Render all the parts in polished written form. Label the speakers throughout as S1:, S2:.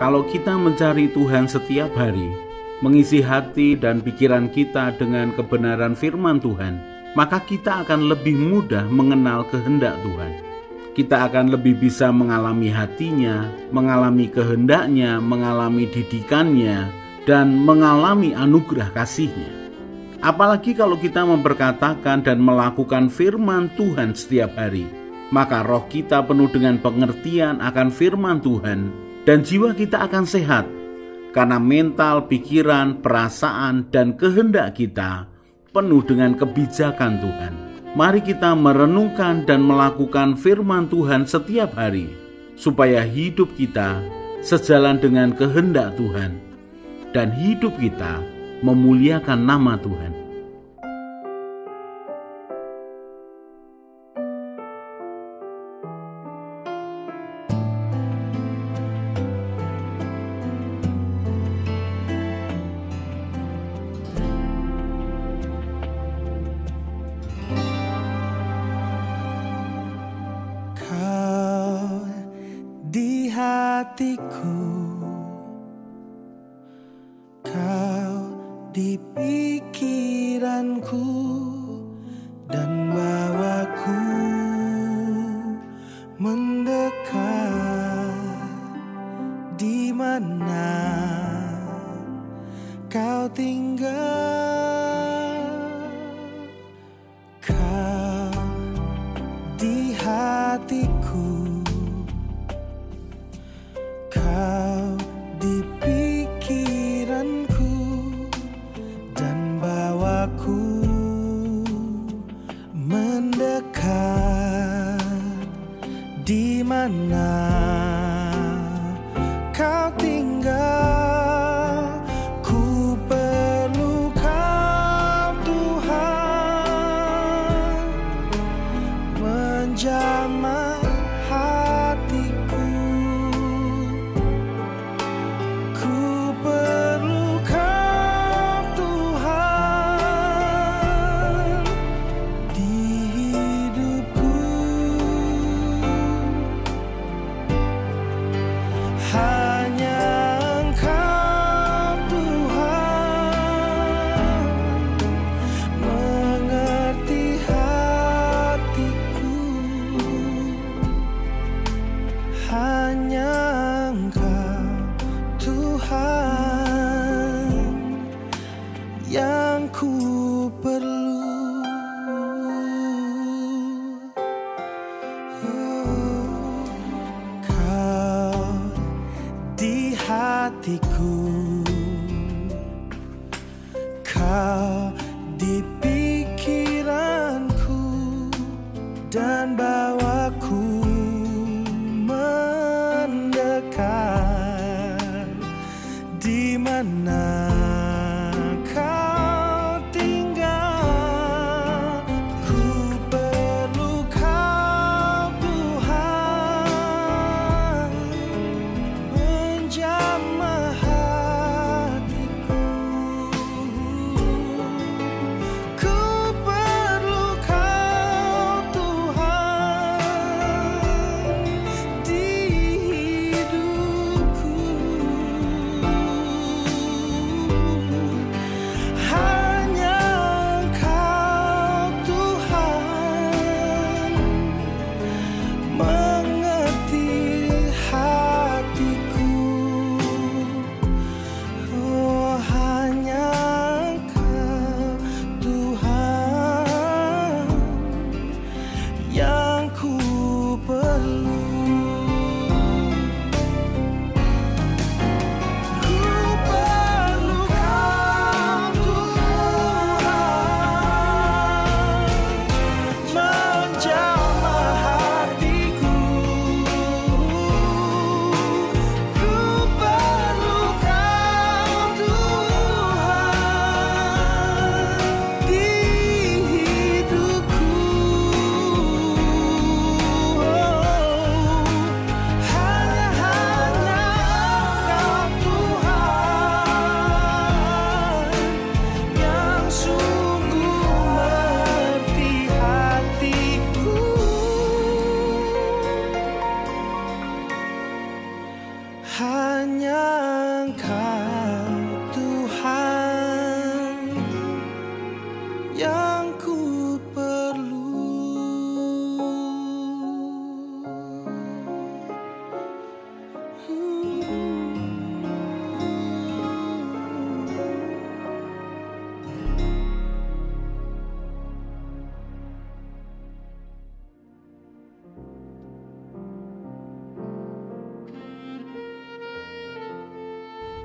S1: Kalau kita mencari Tuhan setiap hari, mengisi hati dan pikiran kita dengan kebenaran firman Tuhan, maka kita akan lebih mudah mengenal kehendak Tuhan. Kita akan lebih bisa mengalami hatinya, mengalami kehendaknya, mengalami didikannya, dan mengalami anugerah kasihnya. Apalagi kalau kita memperkatakan dan melakukan firman Tuhan setiap hari, maka roh kita penuh dengan pengertian akan firman Tuhan, dan jiwa kita akan sehat, karena mental, pikiran, perasaan, dan kehendak kita penuh dengan kebijakan Tuhan. Mari kita merenungkan dan melakukan firman Tuhan setiap hari, supaya hidup kita sejalan dengan kehendak Tuhan, dan hidup kita memuliakan nama Tuhan.
S2: Hatiku, kau di pikiranku, dan bawaku mendekat. Di mana kau tinggal? Kau di hatiku, kau di pikiranku, dan bawaku mendekat. Di mana kau tinggal? Ku perlu kau, Tuhan, menjamah hatiku. Hanya Engkau, Tuhan, yang ku perlu. Kau di hatiku, kau di pikiranku, dan bawaku mendekat. Di mana kau tinggal? Ku perlu kau, Tuhan, menjamah hatiku. Ku perlu kau, Tuhan,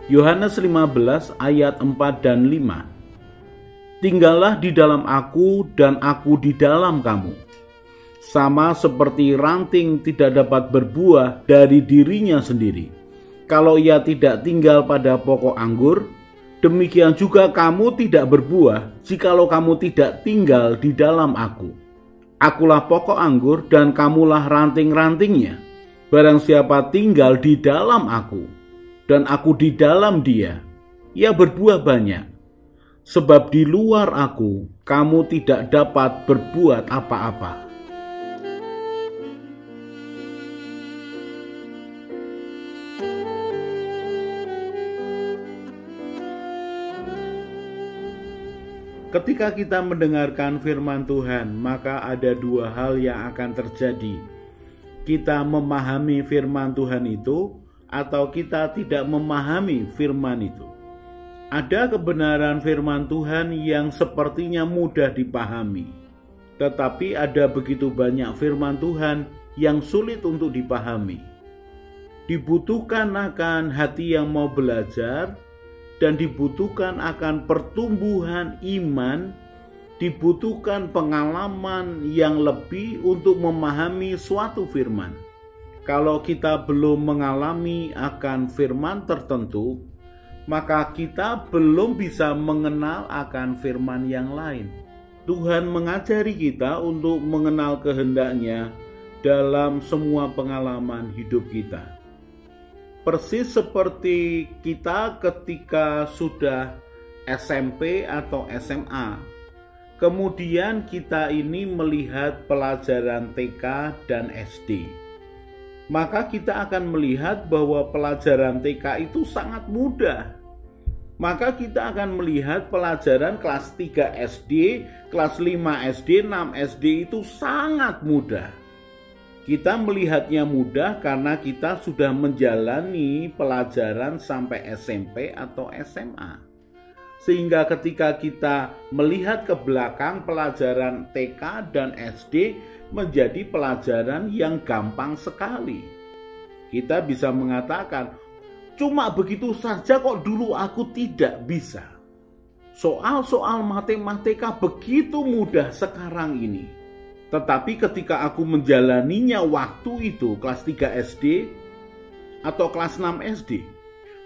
S1: Yohanes 15 ayat 4 dan 5. Tinggallah di dalam aku dan aku di dalam kamu. Sama seperti ranting tidak dapat berbuah dari dirinya sendiri, kalau ia tidak tinggal pada pokok anggur, demikian juga kamu tidak berbuah jikalau kamu tidak tinggal di dalam aku. Akulah pokok anggur dan kamulah ranting-rantingnya. Barang siapa tinggal di dalam aku dan aku di dalam dia, ia berbuah banyak. Sebab di luar aku, kamu tidak dapat berbuat apa-apa. Ketika kita mendengarkan firman Tuhan, maka ada dua hal yang akan terjadi. Kita memahami firman Tuhan itu, atau kita tidak memahami firman itu. Ada kebenaran firman Tuhan yang sepertinya mudah dipahami, tetapi ada begitu banyak firman Tuhan yang sulit untuk dipahami. Dibutuhkan akan hati yang mau belajar, dan dibutuhkan akan pertumbuhan iman, dibutuhkan pengalaman yang lebih untuk memahami suatu firman. Kalau kita belum mengalami akan firman tertentu, maka kita belum bisa mengenal akan firman yang lain. Tuhan mengajari kita untuk mengenal kehendak-Nya dalam semua pengalaman hidup kita. Persis seperti kita ketika sudah SMP atau SMA, kemudian kita ini melihat pelajaran TK dan SD. Maka kita akan melihat bahwa pelajaran TK itu sangat mudah. Maka kita akan melihat pelajaran kelas 3 SD, kelas 5 SD, 6 SD itu sangat mudah. Kita melihatnya mudah karena kita sudah menjalani pelajaran sampai SMP atau SMA. Sehingga ketika kita melihat ke belakang, pelajaran TK dan SD menjadi pelajaran yang gampang sekali. Kita bisa mengatakan, cuma begitu saja kok dulu aku tidak bisa. Soal-soal matematika begitu mudah sekarang ini. Tetapi ketika aku menjalaninya waktu itu, kelas 3 SD atau kelas 6 SD,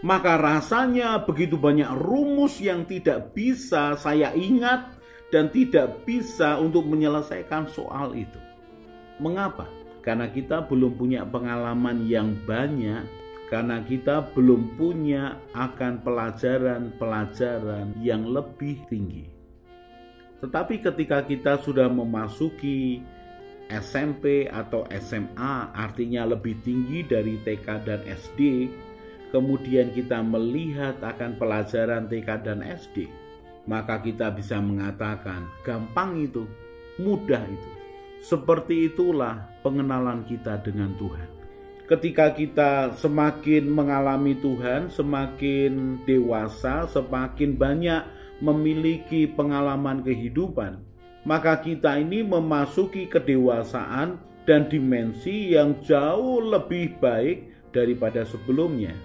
S1: maka rasanya begitu banyak rumus yang tidak bisa saya ingat dan tidak bisa untuk menyelesaikan soal itu. Mengapa? Karena kita belum punya pengalaman yang banyak, karena kita belum punya akan pelajaran-pelajaran yang lebih tinggi. Tetapi ketika kita sudah memasuki SMP atau SMA, artinya lebih tinggi dari TK dan SD, kemudian kita melihat akan pelajaran TK dan SD, maka kita bisa mengatakan gampang itu, mudah itu. Seperti itulah pengenalan kita dengan Tuhan. Ketika kita semakin mengalami Tuhan, semakin dewasa, semakin banyak memiliki pengalaman kehidupan, maka kita ini memasuki kedewasaan dan dimensi yang jauh lebih baik daripada sebelumnya.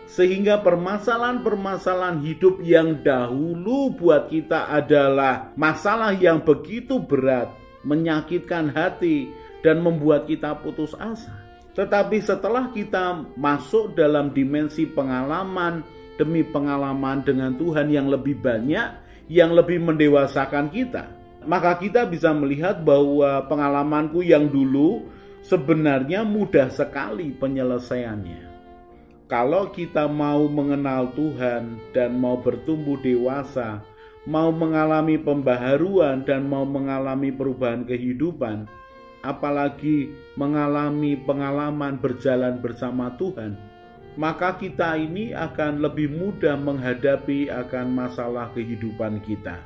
S1: Sehingga permasalahan-permasalahan hidup yang dahulu buat kita adalah masalah yang begitu berat, menyakitkan hati, dan membuat kita putus asa. Tetapi setelah kita masuk dalam dimensi pengalaman demi pengalaman dengan Tuhan yang lebih banyak, yang lebih mendewasakan kita, maka kita bisa melihat bahwa pengalamanku yang dulu sebenarnya mudah sekali penyelesaiannya. Kalau kita mau mengenal Tuhan dan mau bertumbuh dewasa, mau mengalami pembaharuan dan mau mengalami perubahan kehidupan, apalagi mengalami pengalaman berjalan bersama Tuhan, maka kita ini akan lebih mudah menghadapi akan masalah kehidupan kita.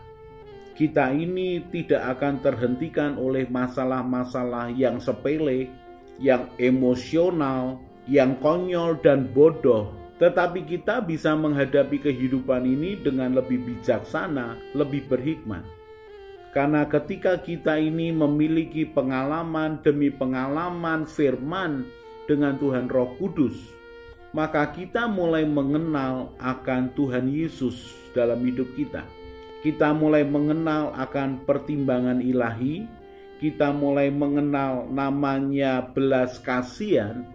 S1: Kita ini tidak akan terhentikan oleh masalah-masalah yang sepele, yang emosional, yang konyol dan bodoh. Tetapi kita bisa menghadapi kehidupan ini dengan lebih bijaksana, lebih berhikmat. Karena ketika kita ini memiliki pengalaman demi pengalaman firman dengan Tuhan Roh Kudus, maka kita mulai mengenal akan Tuhan Yesus dalam hidup kita. Kita mulai mengenal akan pertimbangan ilahi, kita mulai mengenal namanya belas kasihan,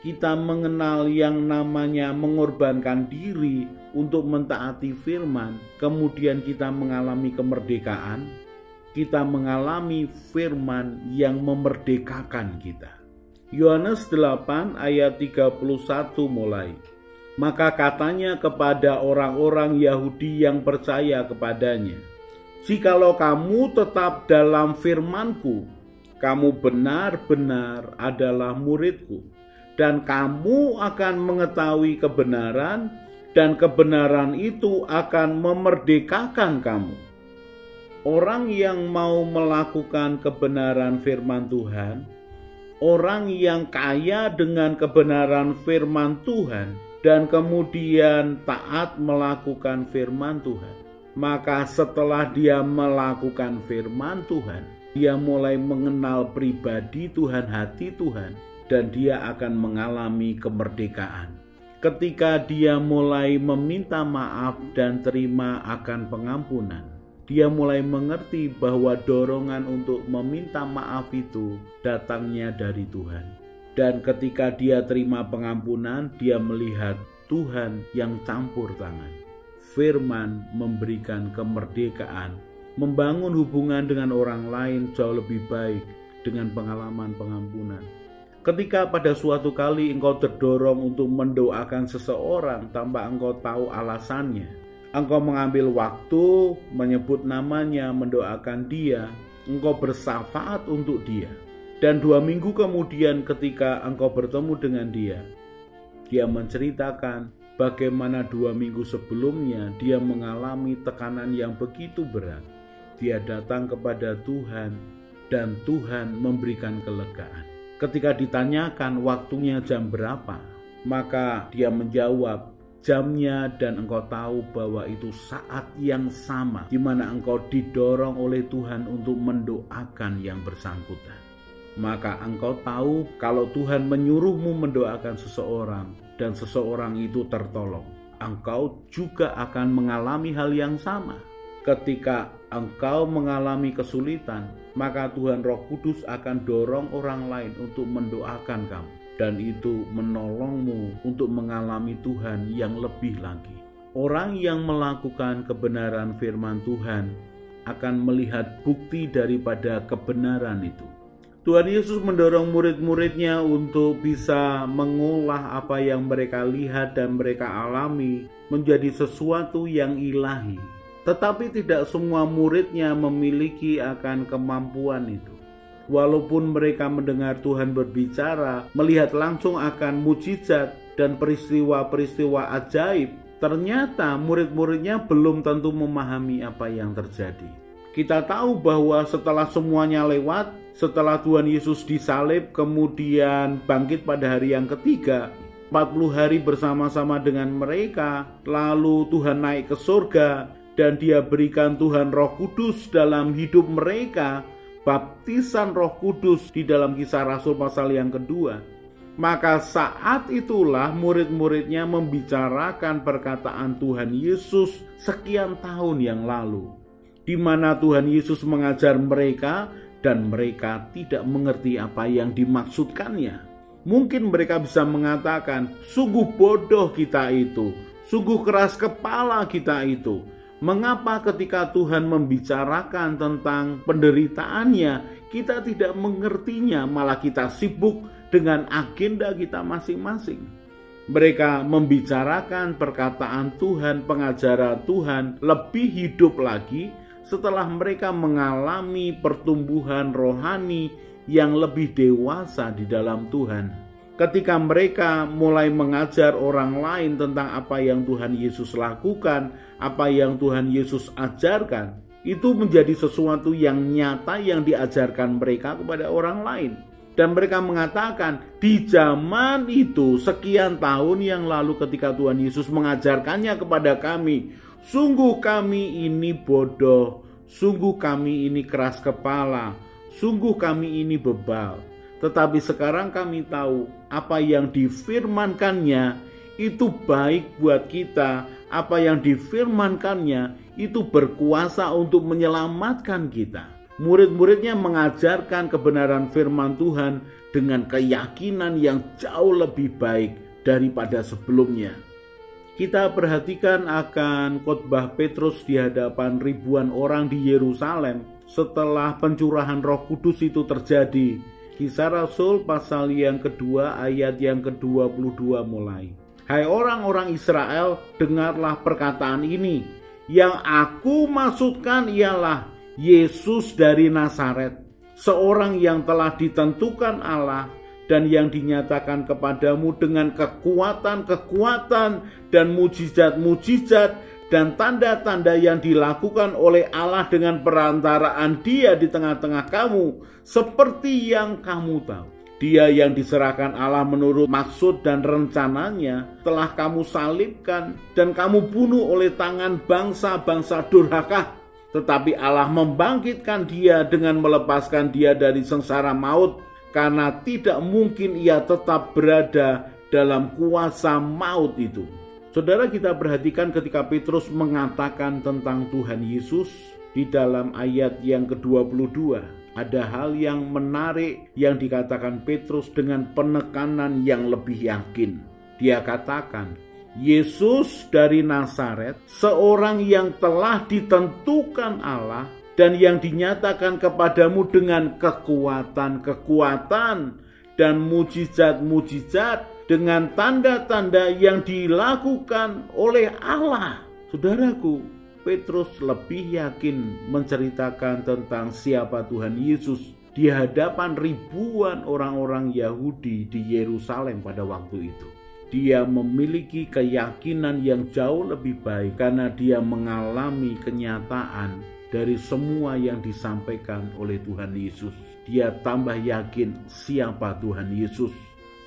S1: kita mengenal yang namanya mengorbankan diri untuk mentaati firman, kemudian kita mengalami kemerdekaan, kita mengalami firman yang memerdekakan kita. Yohanes 8 ayat 31 mulai. Maka katanya kepada orang-orang Yahudi yang percaya kepadanya, "Jikalau kamu tetap dalam firman-Ku, kamu benar-benar adalah murid-Ku, dan kamu akan mengetahui kebenaran, dan kebenaran itu akan memerdekakan kamu." Orang yang mau melakukan kebenaran firman Tuhan, orang yang kaya dengan kebenaran firman Tuhan, dan kemudian taat melakukan firman Tuhan, maka setelah dia melakukan firman Tuhan, dia mulai mengenal pribadi Tuhan, hati Tuhan, dan dia akan mengalami kemerdekaan. Ketika dia mulai meminta maaf dan terima akan pengampunan, dia mulai mengerti bahwa dorongan untuk meminta maaf itu datangnya dari Tuhan. Dan ketika dia terima pengampunan, dia melihat Tuhan yang campur tangan. Firman memberikan kemerdekaan, membangun hubungan dengan orang lain jauh lebih baik dengan pengalaman pengampunan. Ketika pada suatu kali engkau terdorong untuk mendoakan seseorang tanpa engkau tahu alasannya, engkau mengambil waktu, menyebut namanya, mendoakan dia, engkau bersyafaat untuk dia. Dan 2 minggu kemudian ketika engkau bertemu dengan dia menceritakan bagaimana 2 minggu sebelumnya dia mengalami tekanan yang begitu berat. Dia datang kepada Tuhan dan Tuhan memberikan kelegaan. Ketika ditanyakan waktunya jam berapa, maka dia menjawab jamnya, dan engkau tahu bahwa itu saat yang sama di mana engkau didorong oleh Tuhan untuk mendoakan yang bersangkutan. Maka engkau tahu kalau Tuhan menyuruhmu mendoakan seseorang dan seseorang itu tertolong, engkau juga akan mengalami hal yang sama. Ketika engkau mengalami kesulitan, maka Tuhan Roh Kudus akan dorong orang lain untuk mendoakan kamu, dan itu menolongmu untuk mengalami Tuhan yang lebih lagi. Orang yang melakukan kebenaran firman Tuhan akan melihat bukti daripada kebenaran itu. Tuhan Yesus mendorong murid-muridnya untuk bisa mengolah apa yang mereka lihat dan mereka alami menjadi sesuatu yang ilahi. Tetapi tidak semua muridnya memiliki akan kemampuan itu. Walaupun mereka mendengar Tuhan berbicara, melihat langsung akan mukjizat dan peristiwa-peristiwa ajaib, ternyata murid-muridnya belum tentu memahami apa yang terjadi. Kita tahu bahwa setelah semuanya lewat, setelah Tuhan Yesus disalib kemudian bangkit pada hari yang ketiga, 40 hari bersama-sama dengan mereka, lalu Tuhan naik ke surga dan dia berikan Tuhan Roh Kudus dalam hidup mereka, baptisan Roh Kudus di dalam Kisah Rasul pasal yang kedua. Maka saat itulah murid-muridnya membicarakan perkataan Tuhan Yesus sekian tahun yang lalu, di mana Tuhan Yesus mengajar mereka dan mereka tidak mengerti apa yang dimaksudkannya. Mungkin mereka bisa mengatakan, sungguh bodoh kita itu, sungguh keras kepala kita itu. Mengapa ketika Tuhan membicarakan tentang penderitaannya, kita tidak mengertinya, malah kita sibuk dengan agenda kita masing-masing. Mereka membicarakan perkataan Tuhan, pengajaran Tuhan lebih hidup lagi setelah mereka mengalami pertumbuhan rohani yang lebih dewasa di dalam Tuhan. Ketika mereka mulai mengajar orang lain tentang apa yang Tuhan Yesus lakukan, apa yang Tuhan Yesus ajarkan, itu menjadi sesuatu yang nyata yang diajarkan mereka kepada orang lain. Dan mereka mengatakan, di zaman itu sekian tahun yang lalu ketika Tuhan Yesus mengajarkannya kepada kami, sungguh kami ini bodoh, sungguh kami ini keras kepala, sungguh kami ini bebal. Tetapi sekarang kami tahu apa yang difirmankannya itu baik buat kita. Apa yang difirmankannya itu berkuasa untuk menyelamatkan kita. Murid-muridnya mengajarkan kebenaran firman Tuhan dengan keyakinan yang jauh lebih baik daripada sebelumnya. Kita perhatikan akan khotbah Petrus di hadapan ribuan orang di Yerusalem setelah pencurahan Roh Kudus itu terjadi. Kisah Rasul pasal yang kedua ayat yang ke-22 mulai. Hai orang-orang Israel, dengarlah perkataan ini. Yang aku maksudkan ialah Yesus dari Nazaret, seorang yang telah ditentukan Allah dan yang dinyatakan kepadamu dengan kekuatan-kekuatan dan mujizat-mujizat dan tanda-tanda yang dilakukan oleh Allah dengan perantaraan Dia di tengah-tengah kamu, seperti yang kamu tahu. Dia yang diserahkan Allah menurut maksud dan rencananya telah kamu salibkan dan kamu bunuh oleh tangan bangsa-bangsa durhaka. Tetapi Allah membangkitkan Dia dengan melepaskan Dia dari sengsara maut, karena tidak mungkin Ia tetap berada dalam kuasa maut itu. Saudara, kita perhatikan ketika Petrus mengatakan tentang Tuhan Yesus di dalam ayat yang ke-22. Ada hal yang menarik yang dikatakan Petrus dengan penekanan yang lebih yakin. Dia katakan, Yesus dari Nazaret, seorang yang telah ditentukan Allah dan yang dinyatakan kepadamu dengan kekuatan-kekuatan dan mujizat-mujizat dengan tanda-tanda yang dilakukan oleh Allah. Saudaraku, Petrus lebih yakin menceritakan tentang siapa Tuhan Yesus di hadapan ribuan orang-orang Yahudi di Yerusalem pada waktu itu. Dia memiliki keyakinan yang jauh lebih baik karena dia mengalami kenyataan dari semua yang disampaikan oleh Tuhan Yesus. Dia tambah yakin siapa Tuhan Yesus.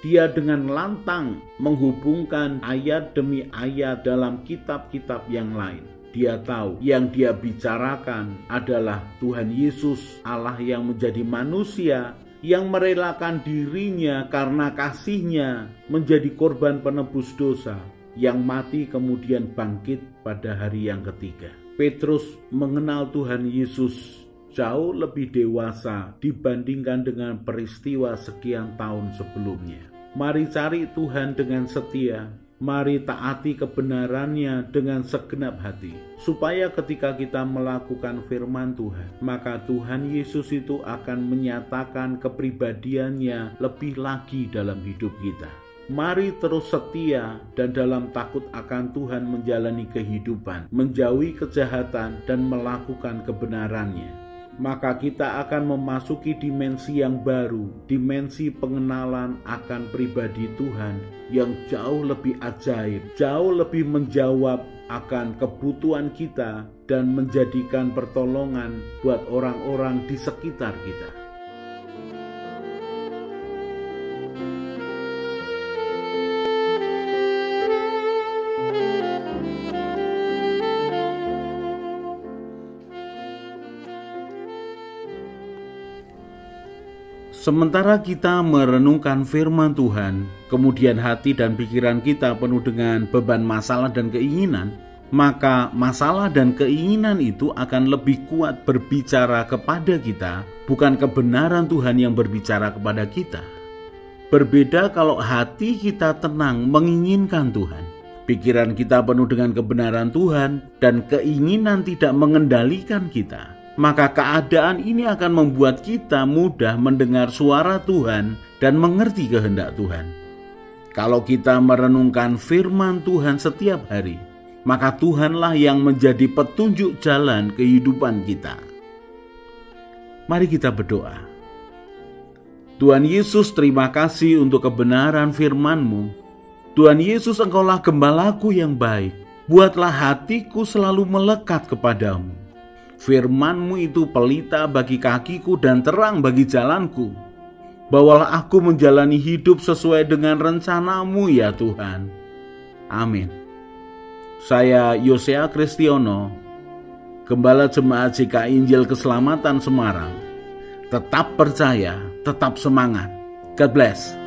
S1: Dia dengan lantang menghubungkan ayat demi ayat dalam kitab-kitab yang lain. Dia tahu yang dia bicarakan adalah Tuhan Yesus, Allah yang menjadi manusia, yang merelakan dirinya karena kasihnya menjadi korban penebus dosa, yang mati kemudian bangkit pada hari yang ketiga. Petrus mengenal Tuhan Yesus jauh lebih dewasa dibandingkan dengan peristiwa sekian tahun sebelumnya. Mari cari Tuhan dengan setia. Mari taati kebenarannya dengan segenap hati, supaya ketika kita melakukan firman Tuhan, maka Tuhan Yesus itu akan menyatakan kepribadiannya lebih lagi dalam hidup kita. Mari terus setia dan dalam takut akan Tuhan menjalani kehidupan, menjauhi kejahatan dan melakukan kebenarannya. Maka kita akan memasuki dimensi yang baru, dimensi pengenalan akan pribadi Tuhan yang jauh lebih ajaib, jauh lebih menjawab akan kebutuhan kita dan menjadikan pertolongan buat orang-orang di sekitar kita. Sementara kita merenungkan firman Tuhan, kemudian hati dan pikiran kita penuh dengan beban masalah dan keinginan, maka masalah dan keinginan itu akan lebih kuat berbicara kepada kita, bukan kebenaran Tuhan yang berbicara kepada kita. Berbeda kalau hati kita tenang menginginkan Tuhan, pikiran kita penuh dengan kebenaran Tuhan, dan keinginan tidak mengendalikan kita. Maka keadaan ini akan membuat kita mudah mendengar suara Tuhan dan mengerti kehendak Tuhan. Kalau kita merenungkan firman Tuhan setiap hari, maka Tuhanlah yang menjadi petunjuk jalan kehidupan kita. Mari kita berdoa. Tuhan Yesus, terima kasih untuk kebenaran firman-Mu. Tuhan Yesus, Engkaulah gembalaku yang baik. Buatlah hatiku selalu melekat kepadamu. Firman-Mu itu pelita bagi kakiku dan terang bagi jalanku. Bawalah aku menjalani hidup sesuai dengan rencana-Mu ya Tuhan. Amin. Saya Yosea Kristiono, Gembala Jemaat GKI Injil Keselamatan Semarang. Tetap percaya, tetap semangat. God bless.